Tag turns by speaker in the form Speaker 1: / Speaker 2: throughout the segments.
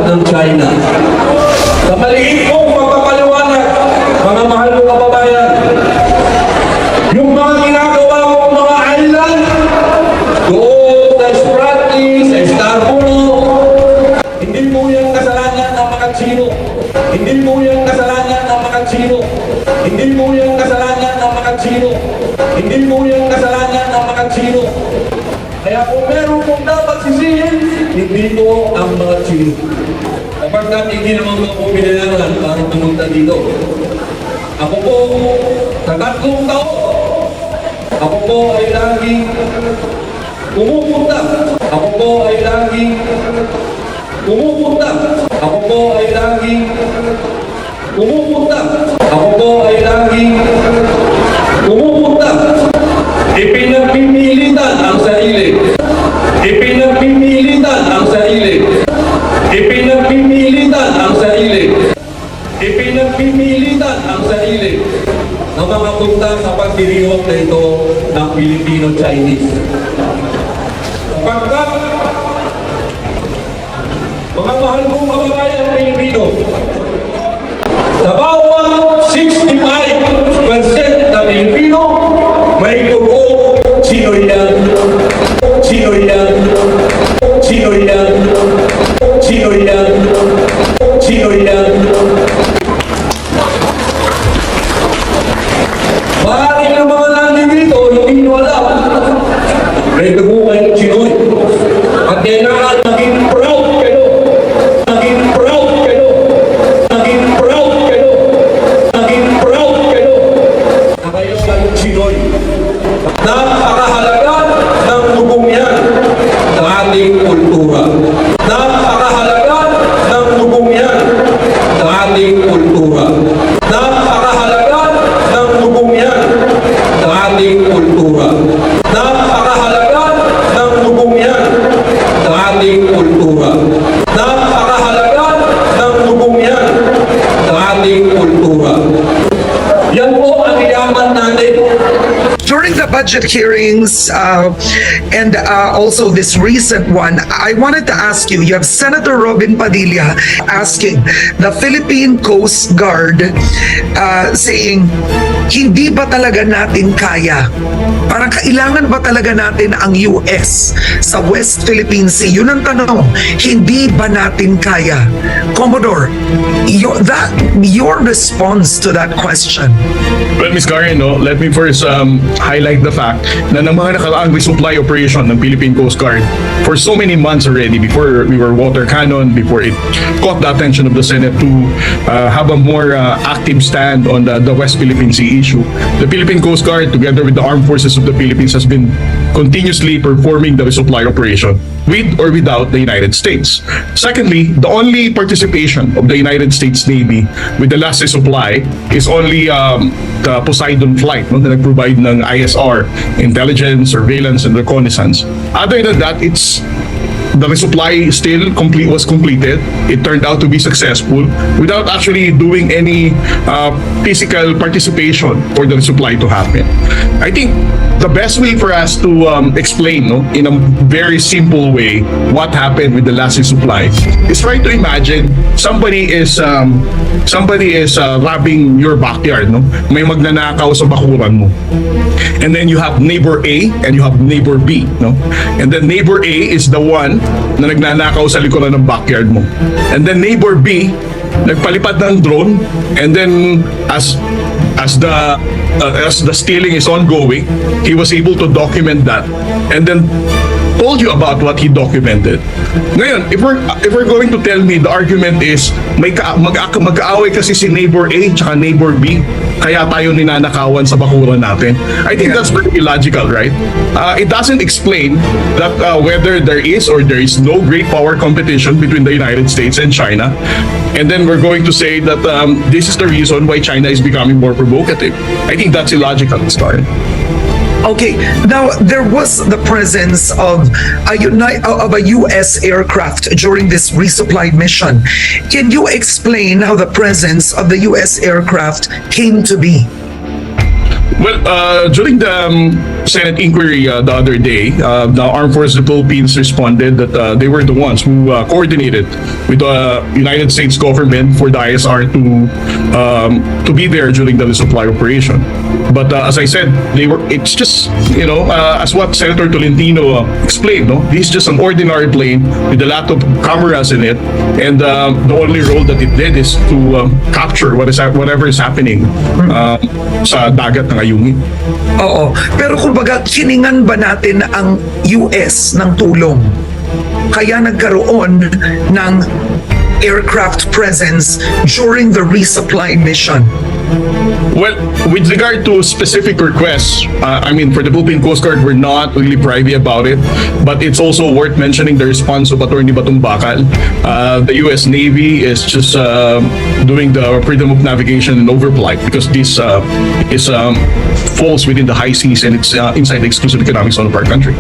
Speaker 1: ng China. Sa maliit kong pagpapaliwanag, mga mahal kong kababayan, yung mga ginagawa kong mga island, doon sa Sprati, sa Starbulo, hindi po yung kasalanan ng mga Chino. Hindi po yung kasalanan ng mga Chino. Hindi po yung kasalanan ng mga Chino. Hindi po yung kasalanan ng mga Chino. Kaya kung meron pong dapat sisihin, hindi po ang mga Chino. Kapag hindi naman po binayaran para pumunta dito. Ako po, sa 3 taon, ako po ay laging pumupunta. Ako po ay laging pumupunta. Ako po ay laging pumupunta. Ako po ay laging pumupunta. Ipinagpipilitan ang sarili. Ipinagpipilitan ang sarili. Ipinagpipilitan ang sarili. Ipinagpipilitan ang sarili ng mga punta sa pagdiriwang na ito ng Filipino-Chinese. Sapagkat mga mahal kong kababayan Pilipino, sa bawat 65% na Pilipino, may dugo, sino yan? Sino yan? Sino yan? Sino yan? Sino yan? Maaaring ng mga nandito, hindi nyo alam. May dugo kayong Chinoy. At kailangan maging proud kayo. Maging proud kayo. Maging proud kayo. Maging proud kayo. Na kayo kayong Chinoy. Napakahalaga ng dugong yan sa ating kultura. Napakahalaga ng dugong yan sa ating kultura. Napakahalaga ng dugong yan sa ating kultura. Napakahalaga ng dugong yan sa ating kultura. Napakahalaga ng dugong yan sa ating kultura. Yan po ang yaman natin.
Speaker 2: During the budget hearings and also this recent one, I wanted to ask you, you have Senator Robin Padilla asking the Philippine Coast Guard saying, hindi ba talaga natin kaya? Parang kailangan ba talaga natin ang US sa West Philippine Sea? Yun ang tanong, hindi ba natin kaya? Commodore, your response to that question.
Speaker 3: Well, Ms. Karen, let me first highlight the fact na ng mga nakaraang resupply operation ng Philippine Coast Guard for so many months already before we were water cannon, before it caught the attention of the Senate to have a more active stand on the West Philippine Sea issue. The Philippine Coast Guard, together with the Armed Forces of the Philippines, has been continuously performing the resupply operation with or without the United States. Secondly, the only participation of the United States Navy with the last resupply is only the Poseidon flight, na nag-provide ng ISR, intelligence, surveillance, and reconnaissance. Other than that, the resupply was completed. It turned out to be successful without actually doing any physical participation for the resupply to happen. I think the best way for us to explain in a very simple way what happened with the last resupply is try to imagine somebody is robbing your backyard. May magnanakaw sa bakuran mo. And then you have neighbor A and you have neighbor B. And then neighbor A is the one na nagnanakaw sa likuran ng backyard mo. And then neighbor B, nagpalipad ng drone, and then as the stealing is ongoing, he was able to document that and then told you about what he documented. Ngayon, if we're going to tell me the argument is mag-aaway kasi si neighbor A tsaka neighbor B, kaya tayo ninanakawan sa bakuran natin, I think that's very illogical, right? It doesn't explain that whether there is or there is no great power competition between the United States and China, and then we're going to say that this is the reason why China is becoming more provocative. I think that's illogical, Star.
Speaker 2: Okay, now there was the presence of a U.S. aircraft during this resupply mission. Can you explain how the presence of the U.S. aircraft came to be?
Speaker 3: Well, during the Senate inquiry the other day, the Armed Forces of the Philippines responded that they were the ones who coordinated with the United States government for the ISR to be there during the resupply operation. But as I said, it's just, as what Senator Tolentino explained, no? This is just an ordinary plane with a lot of cameras in it, and the only role that it did is to capture whatever is happening sa dagat ng Ayungin.
Speaker 2: Oo. Pero kumbaga, kiningan ba natin ang US ng tulong? Kaya nagkaroon ng aircraft presence during the resupply mission.
Speaker 3: Well, with regard to specific requests, for the Philippine Coast Guard, we're not really privy about it, but it's also worth mentioning the response of Attorney Batong Bakal. The U.S. Navy is just doing the freedom of navigation and overflight because this falls within the high seas and it's inside the exclusive economic zone of our country.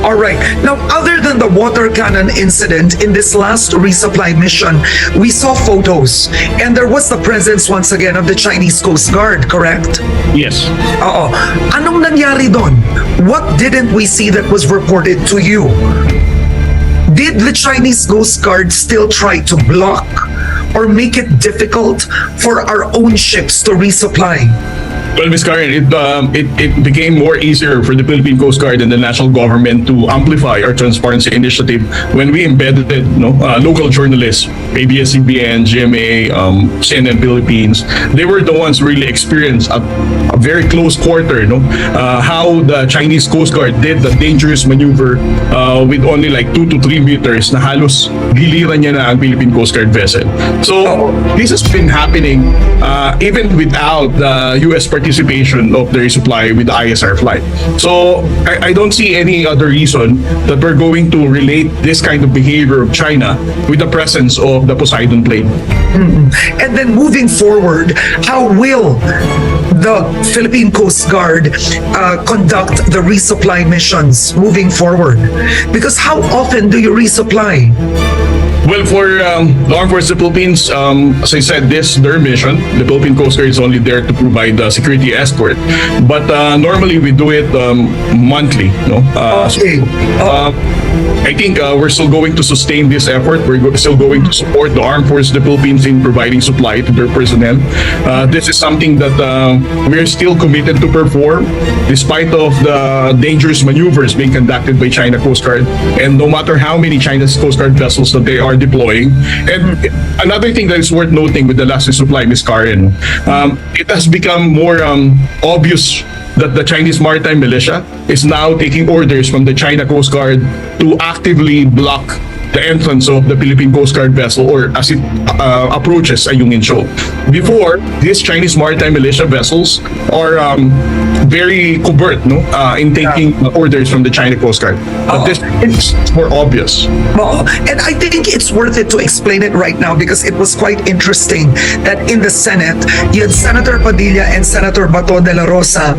Speaker 2: All right. Now, other than the water cannon incident in this last resupply mission, we saw photos, and there was the presence once again of the Chinese Coast Guard, correct?
Speaker 3: Yes.
Speaker 2: Oo. Anong nangyari doon? What didn't we see that was reported to you? Did the Chinese Coast Guard still try to block or make it difficult for our own ships to resupply?
Speaker 3: Well, Ms. Karen, it became more easier for the Philippine Coast Guard and the national government to amplify our transparency initiative when we embedded local journalists, ABS-CBN, GMA, CNN Philippines. They were the ones who really experienced a very close quarter, how the Chinese Coast Guard did the dangerous maneuver with only like 2 to 3 meters na halos giliran niya na ang Philippine Coast Guard vessel. So this has been happening even without the U.S. participation of the resupply with the ISR flight. So I don't see any other reason that we're going to relate this kind of behavior of China with the presence of the Poseidon plane.
Speaker 2: And then moving forward, how will the Philippine Coast Guard conduct the resupply missions moving forward? Because how often do you resupply?
Speaker 3: Well, for the Armed Forces of the Philippines, as I said, their mission. The Philippine Coast Guard is only there to provide the security escort. But normally we do it monthly.
Speaker 2: Okay.
Speaker 3: I think we're still going to sustain this effort. We're still going to support the Armed Forces of the Philippines in providing supply to their personnel. This is something that we're still committed to perform despite of the dangerous maneuvers being conducted by China Coast Guard. And no matter how many China's Coast Guard vessels that they are deploying. And another thing that is worth noting with the last resupply, Ms. Karen, it has become more obvious that the Chinese Maritime Militia is now taking orders from the China Coast Guard to actively block the entrance of the Philippine Coast Guard vessel or as it approaches Ayungin Shoal. Before, these Chinese Maritime Militia vessels are very covert in taking orders from the China Coast Guard. But this is more obvious.
Speaker 2: And I think it's worth it to explain it right now because it was quite interesting that in the Senate, you had Senator Padilla and Senator Bato de la Rosa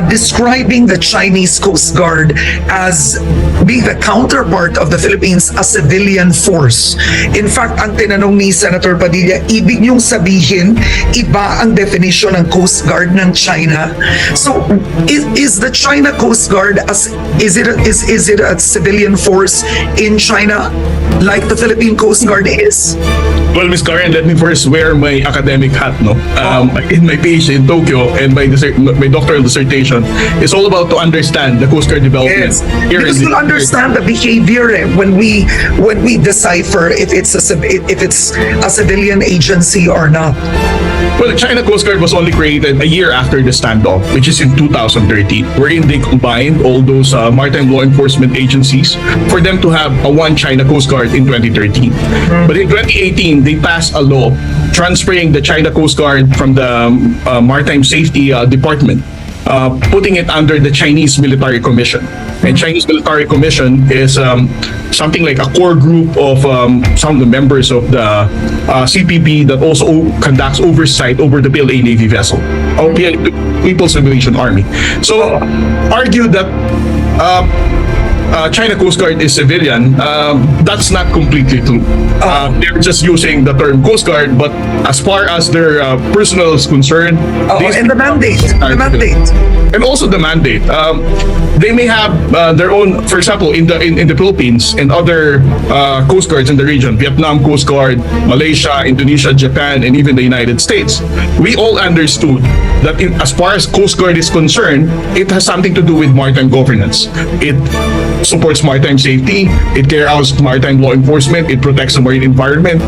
Speaker 2: describing the Chinese Coast Guard as being the counterpart of the Philippines, a civilian force. In fact, ang tinanong ni Senator Padilla, ibig niyong sabihin, iba ang definition ng Coast Guard ng China. So, is the China Coast Guard is it a civilian force in China like the Philippine Coast Guard is?
Speaker 3: Well, Ms. Karen, let me first wear my academic hat. In my PhD in Tokyo and my doctoral dissertation, it's all about to understand the Coast Guard development.
Speaker 2: Yes, because you'll understand the behavior when we decipher if it's a civilian agency or not.
Speaker 3: Well, the China Coast Guard was only created a year after the standoff, which is in 2013, wherein they combined all those maritime law enforcement agencies for them to have a one China Coast Guard in 2013. But in 2018, they passed a law transferring the China Coast Guard from the Maritime Safety Department, putting it under the Chinese Military Commission. And Chinese Military Commission is something like a core group of some of the members of the CPP that also conducts oversight over the PLA Navy vessel, or People's Liberation Army. So, argue that China Coast Guard is civilian, that's not completely true. They're just using the term Coast Guard, but as far as their personnel is concerned,
Speaker 2: And the mandate.
Speaker 3: and also the mandate. They may have their own, for example, in the Philippines and other coast guards in the region, Vietnam Coast Guard, Malaysia, Indonesia, Japan, and even the United States. We all understood that as far as Coast Guard is concerned, it has something to do with maritime governance. It supports maritime safety, it carries out maritime law enforcement, it protects the marine environment.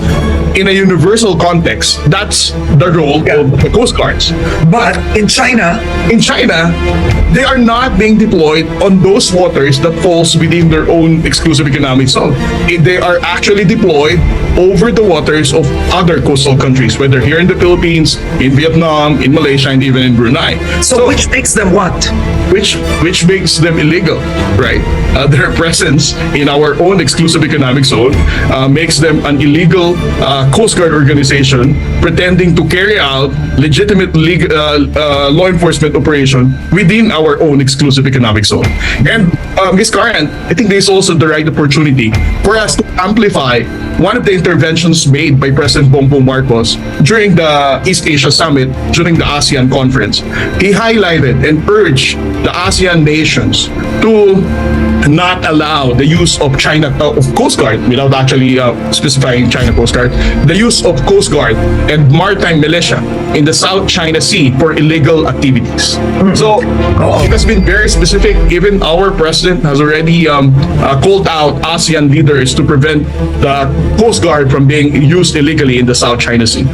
Speaker 3: In a universal context, that's the role of the Coast Guards.
Speaker 2: But in China,
Speaker 3: They are not being deployed on those waters that falls within their own exclusive economic zone. They are actually deployed over the waters of other coastal countries, whether here in the Philippines, in Vietnam, in Malaysia, and even in Brunei.
Speaker 2: so which makes them what?
Speaker 3: Which makes them illegal, right? Their presence in our own exclusive economic zone makes them an illegal Coast Guard organization pretending to carry out legitimate law enforcement operation within our own exclusive economic zone. And Ms. Karen, I think this is also the right opportunity for us to amplify one of the interventions made by President Bongbong Marcos during the East Asia Summit, during the ASEAN conference. He highlighted and urged the ASEAN nations to not allow the use of Coast Guard, without actually specifying China Coast Guard, the use of Coast Guard and maritime militia in the South China Sea for illegal activities. So it has been very specific. Even our president has already called out ASEAN leaders to prevent the Coast Guard from being used illegally in the South China Sea.